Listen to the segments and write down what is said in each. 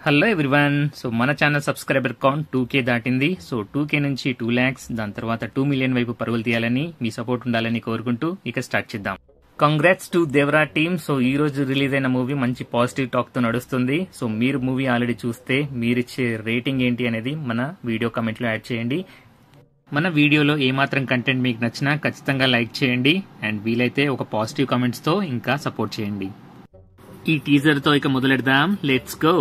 Hello everyone. So మన channel subscriber count 2K దాటింది. So 2K నుంచి 2 lakhs, దాని తర్వాత 2 million వైపు పరుగులు తీయాలని, మీ సపోర్ట్ ఉండాలని కోరుకుంటూ ఇక స్టార్ట్ చేద్దాం. Congrats to Devara team. So ఈ రోజు రిలీజ్ అయిన మూవీ మంచి పాజిటివ్ టాక్ తో నడుస్తుంది. సో మీరు మూవీ ఆల్రెడీ చూస్తే మీరిచ్చే రేటింగ్ ఏంటి అనేది మన వీడియో కమెంట్ లో యాడ్ చేయండి. మన వీడియోలో ఏమాత్రం కంటెంట్ మీకు నచ్చినా ఖచ్చితంగా లైక్ చేయండి అండ్ వీలైతే ఒక పాజిటివ్ కమెంట్స్ తో ఇంకా సపోర్ట్ చేయండి. ఈ టీజర్ తో ఇక మొదలెడదాం. Let's go.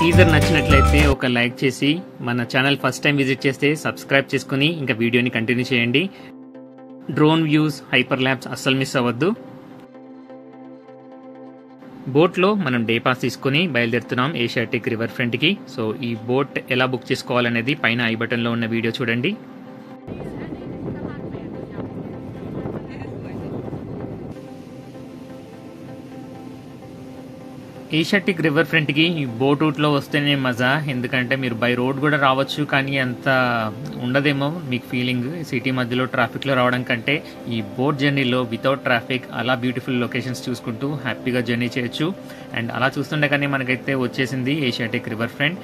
టీజర్ నచ్చినట్లయితే ఒక లైక్ చేసి, మన ఛానల్ ఫస్ట్ టైం విజిట్ చేస్తే సబ్స్క్రైబ్ చేసుకుని ఇంకా వీడియోని కంటిన్యూ చేయండి. డ్రోన్ వ్యూస్, హైపర్ ల్యాబ్స్ అస్సలు మిస్ అవ్వద్దు. బోట్లో మనం డే పాస్ తీసుకుని బయలుదేరుతున్నాం ఏషియాటిక్ రివర్ ఫ్రంట్ కి. సో ఈ బోట్ ఎలా బుక్ చేసుకోవాలనేది పైన ఐ బటన్ లో ఉన్న వీడియో చూడండి. ఏషియాటిక్ రివర్ ఫ్రంట్ కి ఈ బోట్ రూట్ లో వస్తేనే మజా. ఎందుకంటే మీరు బై రోడ్ కూడా రావచ్చు, కానీ అంత ఉండదేమో మీకు ఫీలింగ్. సిటీ మధ్యలో ట్రాఫిక్ లో రావడం కంటే ఈ బోట్ జర్నీలో వితౌట్ ట్రాఫిక్ అలా బ్యూటిఫుల్ లొకేషన్స్ చూసుకుంటూ హ్యాపీగా జర్నీ చేయొచ్చు. అండ్ అలా చూస్తుండగానే మనకైతే వచ్చేసింది ఏషియాటిక్ రివర్ ఫ్రంట్.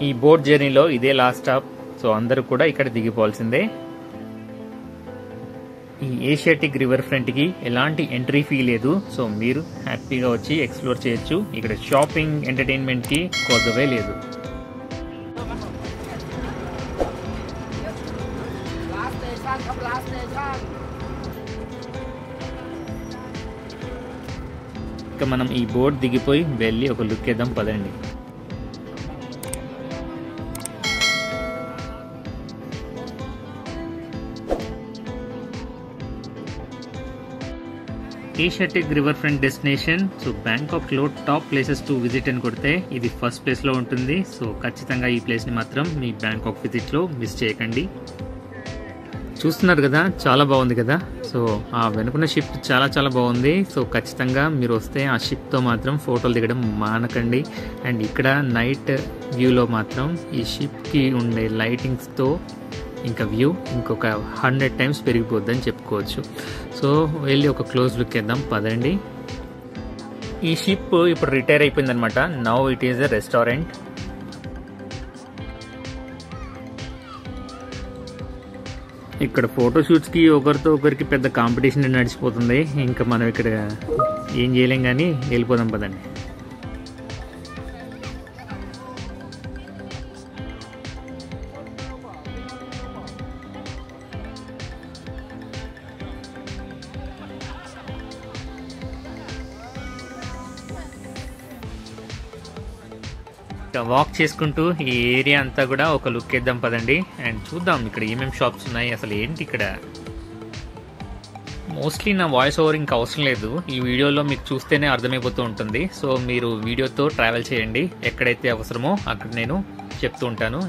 ఈ బోట్ జర్నీలో ఇదే లాస్ట్ స్టాప్. సో అందరూ కూడా ఇక్కడ దిగిపోవాల్సిందే. ఈ ఏషియాటిక్ రివర్ ఫ్రంట్ కి ఎలాంటి ఎంట్రీ ఫీ లేదు. సో మీరు హ్యాపీగా వచ్చి ఎక్స్ప్లోర్ చేయొచ్చు. ఇక్కడ షాపింగ్, ఎంటర్టైన్మెంట్ కి కొదవే లేదు. ఇక మనం ఈ బోట్ దిగిపోయి వెళ్ళి ఒక లుక్ వేద్దాం పదండి. Asiatic river front destination. So Bangkok లో టాప్ ప్లేసెస్ టు విజిట్ అని కొడితే ఇది ఫస్ట్ ప్లేస్ లో ఉంటుంది. సో ఖచ్చితంగా ఈ ప్లేస్ ని మాత్రం మీ బ్యాంకాక్ విజిట్ లో మిస్ చేయకండి. చూస్తున్నారు కదా, చాలా బాగుంది కదా. సో ఆ వెనుకున్న షిప్ చాలా బాగుంది. సో ఖచ్చితంగా మీరు వస్తే ఆ షిప్ తో మాత్రం ఫోటోలు దిగడం మానకండి. అండ్ ఇక్కడ నైట్ వ్యూలో మాత్రం ఈ షిప్ కి ఉండే లైటింగ్స్ తో ఇంకా వ్యూ ఇంకొక 100 times పెరిగిపోద్దని చెప్పుకోవచ్చు. సో వెళ్ళి ఒక క్లోజ్ లుక్ వేద్దాం పదండి. ఈ షిప్ ఇప్పుడు రిటైర్ అయిపోయింది అనమాట. Now it is a restaurant. ఇక్కడ ఫోటోషూట్స్ కి ఒకరితో ఒకరికి పెద్ద కాంపిటీషన్ నడిచిపోతుంది. ఇంకా మనం ఇక్కడ ఏం చేయలేం, కానీ వెళ్ళిపోదాం పదండి. వాక్ చేసుకుంటూ ఈ ఏరియా అంతా కూడా ఒక లుక్ వేద్దాం పదండి. అండ్ చూద్దాం ఇక్కడ ఏమేమి షాప్స్ ఉన్నాయి, అసలు ఏంటి ఇక్కడ. మోస్ట్లీ నా వాయిస్ ఓవర్ ఇంకా అవసరం లేదు. ఈ వీడియోలో మీకు చూస్తేనే అర్థమైపోతూ ఉంటుంది. సో మీరు వీడియోతో ట్రావెల్ చేయండి. ఎక్కడైతే అవసరమో అక్కడ నేను చెప్తూ ఉంటాను.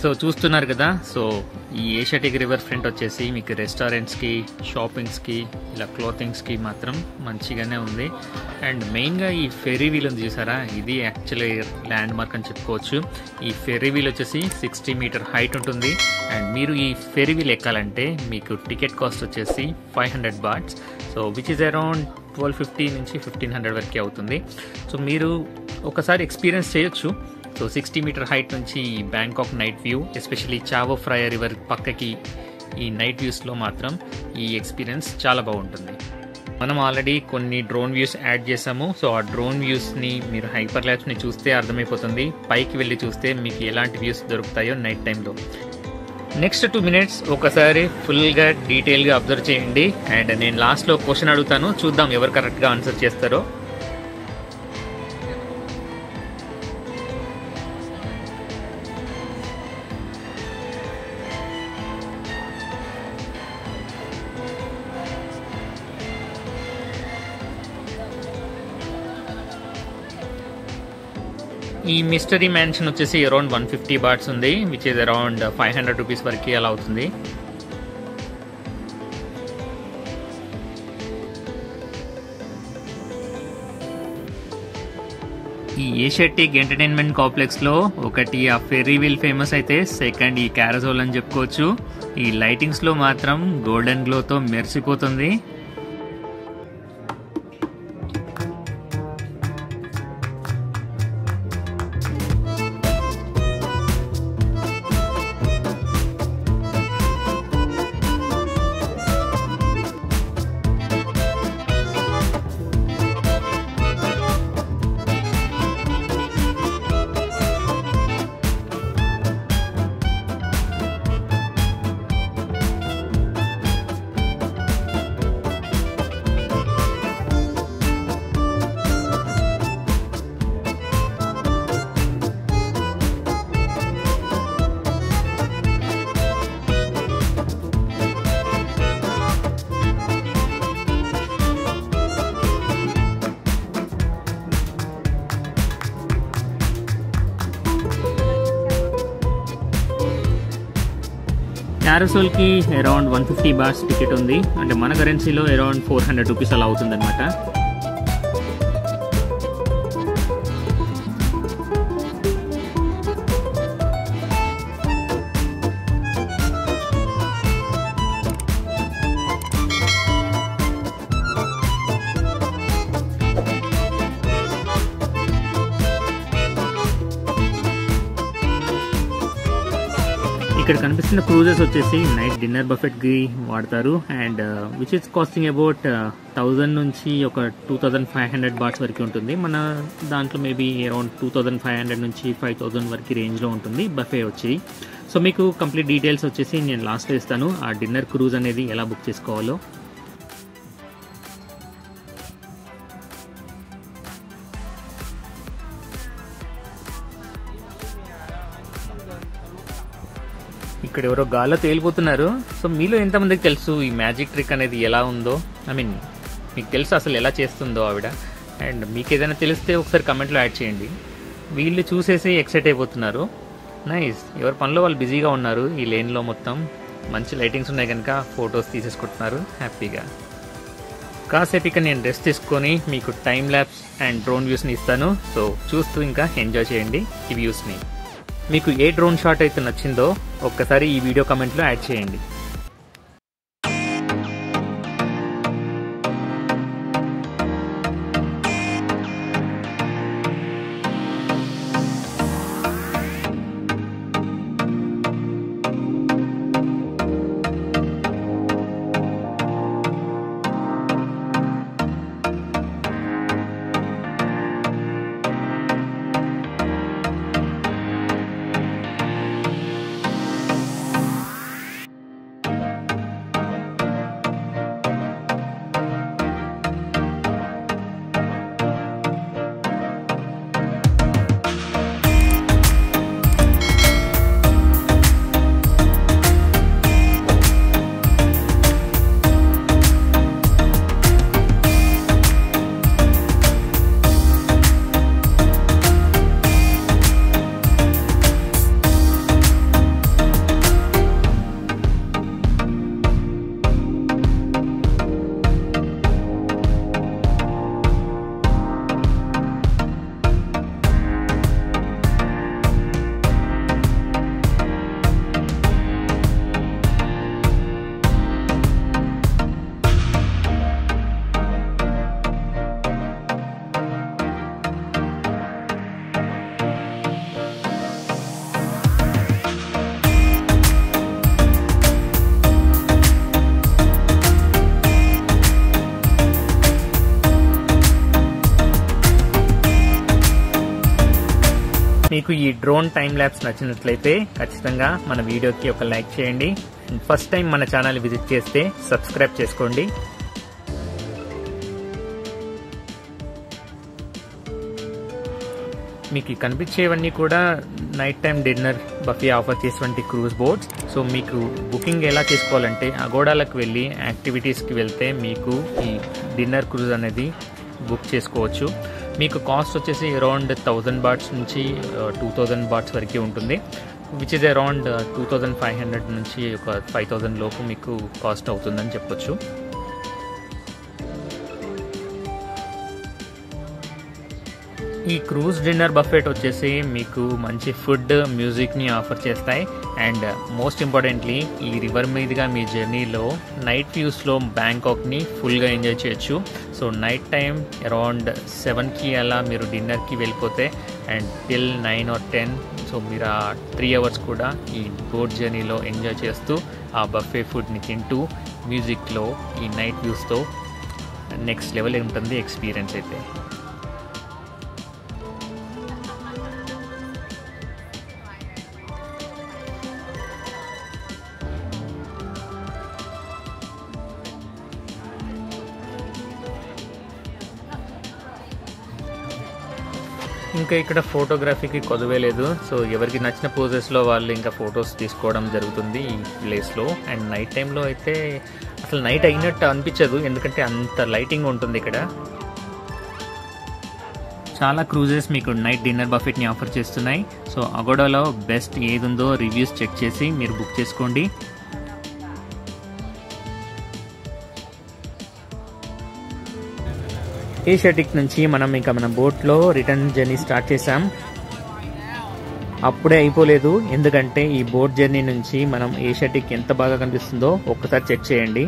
సో చూస్తున్నారు కదా, సో ఈ ఏషియాటిక్ రివర్ ఫ్రంట్ వచ్చేసి మీకు రెస్టారెంట్స్కి, షాపింగ్స్కి, ఇలా క్లోతింగ్స్కి మాత్రం మంచిగానే ఉంది. అండ్ మెయిన్గా ఈ ఫెర్రీ వీల్ ఉంది చూసారా, ఇది యాక్చువల్లీ ల్యాండ్ మార్క్ అని చెప్పుకోవచ్చు. ఈ ఫెర్రీ వీల్ వచ్చేసి 60 మీటర్ హైట్ ఉంటుంది. అండ్ మీరు ఈ ఫెర్రీ వీల్ ఎక్కాలంటే మీకు టికెట్ కాస్ట్ వచ్చేసి 500 bahts, so which is around 1250 నుంచి 1500 వరకే అవుతుంది. సో మీరు ఒకసారి ఎక్స్పీరియన్స్ చేయొచ్చు. సో 60 మీటర్ హైట్ నుంచి Bangkok night view, especially Chao Phraya river పక్కకి ఈ నైట్ వ్యూస్లో మాత్రం ఈ ఎక్స్పీరియన్స్ చాలా బాగుంటుంది. మనం ఆల్రెడీ కొన్ని డ్రోన్ వ్యూస్ యాడ్ చేసాము. సో ఆ డ్రోన్ వ్యూస్ని మీరు హైపర్ ల్యాబ్స్ని చూస్తే అర్థమైపోతుంది. పైకి వెళ్ళి చూస్తే మీకు ఎలాంటి వ్యూస్ దొరుకుతాయో నైట్ టైంలో. నెక్స్ట్ 2 minutes ఒకసారి ఫుల్గా డీటెయిల్గా అబ్జర్వ్ చేయండి. అండ్ నేను లాస్ట్లో క్వశ్చన్ అడుగుతాను, చూద్దాం ఎవరు కరెక్ట్గా ఆన్సర్ చేస్తారో. ఈ మిస్టరీ మ్యాన్షన్ వచ్చేసి అరౌండ్ 150 బాట్స్ ఉంది, విచ్ ఇస్ అరౌండ్ 500 రూపీస్ వరకు అలా అవుతుంది. ఈ ఏషియాటిక్ ఎంటర్టైన్మెంట్ కాంప్లెక్స్లో ఒకటి ఆ ఫెర్రీ వీల్ ఫేమస్ అయితే, సెకండ్ ఈ క్యారజోల్ అని చెప్పుకోవచ్చు. ఈ లైటింగ్స్లో మాత్రం గోల్డెన్ గ్లోతో మెరిసిపోతుంది. క్యారసోల్కి అరౌండ్ 150 బాట్స్ టికెట్ ఉంది, అంటే మన కరెన్సీలో అరౌండ్ 400 రూపీస్ అలా అవుతుంది అనమాట. ఇక్కడ కనిపిస్తున్న క్రూజెస్ వచ్చేసి నైట్ డిన్నర్ బఫెట్కి వాడతారు. And which is costing about 1000 నుంచి ఒక 2500 బాట్స్ వరకు ఉంటుంది. మన దాంట్లో మేబీ అరౌండ్ 2500 నుంచి 5000 వరకు రేంజ్లో ఉంటుంది బఫే వచ్చి. సో మీకు కంప్లీట్ డీటెయిల్స్ వచ్చేసి నేను లాస్ట్లో ఇస్తాను, ఆ డిన్నర్ క్రూజ్ అనేది ఎలా బుక్ చేసుకోవాలో. ఇక్కడ ఎవరో గాల్లో తేలిపోతున్నారు. సో మీలో ఎంతమందికి తెలుసు ఈ మ్యాజిక్ ట్రిక్ అనేది ఎలా ఉందో, ఐ మీన్ మీకు తెలుసు అసలు ఎలా చేస్తుందో ఆవిడ. అండ్ మీకు ఏదైనా తెలిస్తే ఒకసారి కమెంట్లో యాడ్ చేయండి. వీళ్ళు చూసేసి ఎక్సైట్ అయిపోతున్నారు. నైస్, ఎవరి పనిలో వాళ్ళు బిజీగా ఉన్నారు. ఈ లేన్లో మొత్తం మంచి లైటింగ్స్ ఉన్నాయి కనుక ఫొటోస్ తీసేసుకుంటున్నారు హ్యాపీగా. కాసేపు ఇక నేను రెస్ట్ తీసుకొని మీకు టైం ల్యాప్స్ అండ్ డ్రోన్ వ్యూస్ని ఇస్తాను. సో చూస్తూ ఇంకా ఎంజాయ్ చేయండి ఈ వ్యూస్ని. మీకు ఏ డ్రోన్ షాట్ అయితే నచ్చిందో ఒక్కసారి ఈ వీడియో కమెంట్లో యాడ్ చేయండి. మీకు ఈ డ్రోన్ టైం ల్యాబ్స్ నచ్చినట్లయితే ఖచ్చితంగా మన వీడియోకి ఒక లైక్ చేయండి. ఫస్ట్ టైం మన ఛానల్ విజిట్ చేస్తే సబ్స్క్రైబ్ చేసుకోండి. మీకు కనిపించేవన్నీ కూడా night time dinner buffet offer చేసేటువంటి క్రూజ్ బోట్స్. సో మీకు బుకింగ్ ఎలా చేసుకోవాలంటే అగోడాలకు వెళ్ళి యాక్టివిటీస్కి వెళ్తే మీకు ఈ డిన్నర్ క్రూజ్ అనేది బుక్ చేసుకోవచ్చు. మీకు కాస్ట్ వచ్చేసి అరౌండ్ 1000 బాట్స్ నుంచి 2000 బాట్స్ వరకు ఉంటుంది, విచ్ ఇస్ అరౌండ్ 2500 నుంచి ఒక 5000 లోపు మీకు కాస్ట్ అవుతుందని చెప్పొచ్చు. ఈ క్రూజ్ డిన్నర్ బఫెట్ వచ్చేసి మీకు మంచి ఫుడ్, మ్యూజిక్ని ఆఫర్ చేస్తాయి. అండ్ మోస్ట్ ఇంపార్టెంట్లీ ఈ రివర్ మీదుగా మీ జర్నీలో నైట్ వ్యూస్లో బ్యాంకాక్ని ఫుల్గా ఎంజాయ్ చేయొచ్చు. సో నైట్ టైం అరౌండ్ 7కి అలా మీరు డిన్నర్కి వెళ్ళిపోతే అండ్ టిల్ 9 or 10, సో మీరు ఆ 3 hours కూడా ఈ బోట్ జర్నీలో ఎంజాయ్ చేస్తూ ఆ బఫే ఫుడ్ని తింటూ మ్యూజిక్లో ఈ నైట్ వ్యూస్తో నెక్స్ట్ లెవెల్ ఉంటుంది ఎక్స్పీరియన్స్ అయితే. ఇంకా ఇక్కడ ఫోటోగ్రఫీకి కొదవే లేదు. సో ఎవరికి నచ్చిన పోజెస్లో వాళ్ళు ఇంకా ఫొటోస్ తీసుకోవడం జరుగుతుంది ఈ ప్లేస్లో. అండ్ నైట్ టైంలో అయితే అసలు నైట్ అయినట్టు అనిపించదు, ఎందుకంటే అంత లైటింగ్ ఉంటుంది ఇక్కడ. చాలా క్రూజెస్ మీకు నైట్ డిన్నర్ బఫెట్ని ఆఫర్ చేస్తున్నాయి. సో అగోడాలో బెస్ట్ ఏది ఉందో రివ్యూస్ చెక్ చేసి మీరు బుక్ చేసుకోండి. ఏషియాటిక్ నుంచి మనం ఇంకా మన బోట్లో రిటర్న్ జర్నీ స్టార్ట్ చేసాం. అప్పుడే అయిపోలేదు, ఎందుకంటే ఈ బోట్ జర్నీ నుంచి మనం ఏషియాటిక్ ఎంత బాగా కనిపిస్తుందో ఒక్కసారి చెక్ చేయండి.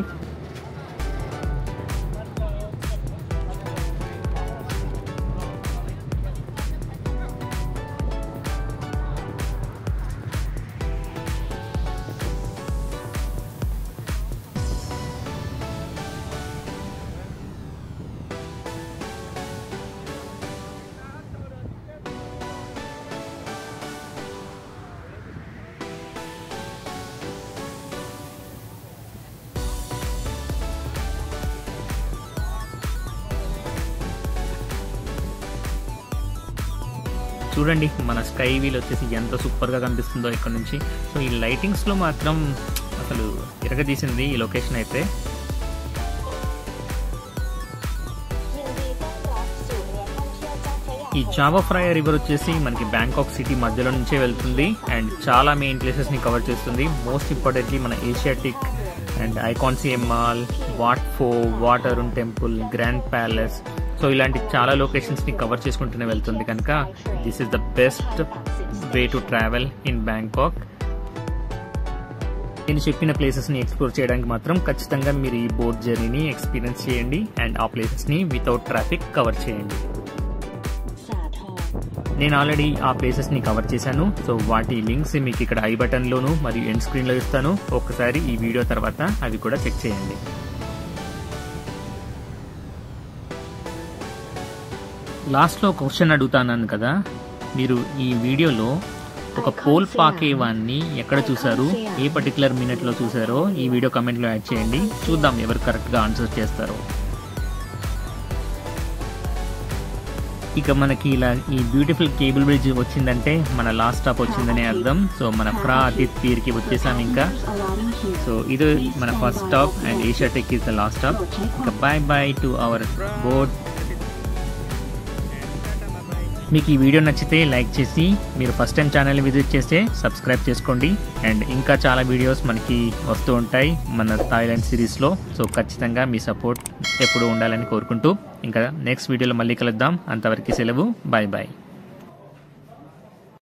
చూడండి మన స్కై వీల్ వచ్చేసి ఎంత సూపర్గా కనిపిస్తుందో ఇక్కడ నుంచి. సో ఈ లైటింగ్స్లో మాత్రం అసలు ఇరగదీసింది ఈ లొకేషన్ అయితే. ఈ చావో ఫ్రాయా రివర్ వచ్చేసి మనకి బ్యాంకాక్ సిటీ మధ్యలో నుంచే వెళ్తుంది అండ్ చాలా మెయిన్ ప్లేసెస్ని కవర్ చేస్తుంది. మోస్ట్ ఇంపార్టెంట్లీ మన Asiatic and icon CM mall, what ఫో, వాటరున్ టెంపుల్, గ్రాండ్ ప్యాలెస్, సో ఇలాంటి చాలా లొకేషన్స్ని కవర్ చేసుకుంటూనే వెళ్తుంది. కనుక this is the best way to travel in Bangkok. నేను చెప్పిన ప్లేసెస్ని ఎక్స్ప్లోర్ చేయడానికి మాత్రం ఖచ్చితంగా మీరు ఈ బోట్ జర్నీని ఎక్స్పీరియన్స్ చేయండి అండ్ ఆ ప్లేసెస్ని వితౌట్ ట్రాఫిక్ కవర్ చేయండి. నేను ఆల్రెడీ ఆ ప్లేసెస్ని కవర్ చేశాను. సో వాటి లింక్స్ మీకు ఇక్కడ ఐ బటన్లోను మరియు ఎండ్ స్క్రీన్లో ఇస్తాను. ఒక్కసారి ఈ వీడియో తర్వాత అవి కూడా చెక్ చేయండి. లాస్ట్లో క్వశ్చన్ అడుగుతాను కదా, మీరు ఈ వీడియోలో ఒక పోల్ పాకేవాన్ని ఎక్కడ చూసారు, ఏ పర్టికులర్ మినిట్లో చూసారో ఈ వీడియో కమెంట్లో యాడ్ చేయండి. చూద్దాం ఎవరు కరెక్ట్గా ఆన్సర్ చేస్తారో. ఇక మనకి ఇలా ఈ బ్యూటిఫుల్ కేబుల్ బ్రిడ్జ్ వచ్చిందంటే మన లాస్ట్ స్టాప్ వచ్చిందనే అర్థం. సో మన ఫ్రా అతిత్ పీర్కి వచ్చేసాం ఇంకా. సో ఇది మన first stop and Asiatique is the last stop. ఇంకా bye bye to our boat. మీకు ఈ వీడియో నచ్చితే లైక్ చేసి, మీరు ఫస్ట్ టైం ఛానల్ విజిట్ చేస్తే సబ్స్క్రైబ్ చేసుకోండి. అండ్ ఇంకా చాలా వీడియోస్ మనకి వస్తూ ఉంటాయి మన థాయిలాండ్ సిరీస్లో. సో ఖచ్చితంగా మీ సపోర్ట్ ఎప్పుడు ఉండాలని కోరుకుంటూ ఇంకా నెక్స్ట్ వీడియోలో మళ్ళీ కలుద్దాం. అంతవరకు సెలవు, బాయ్ బాయ్.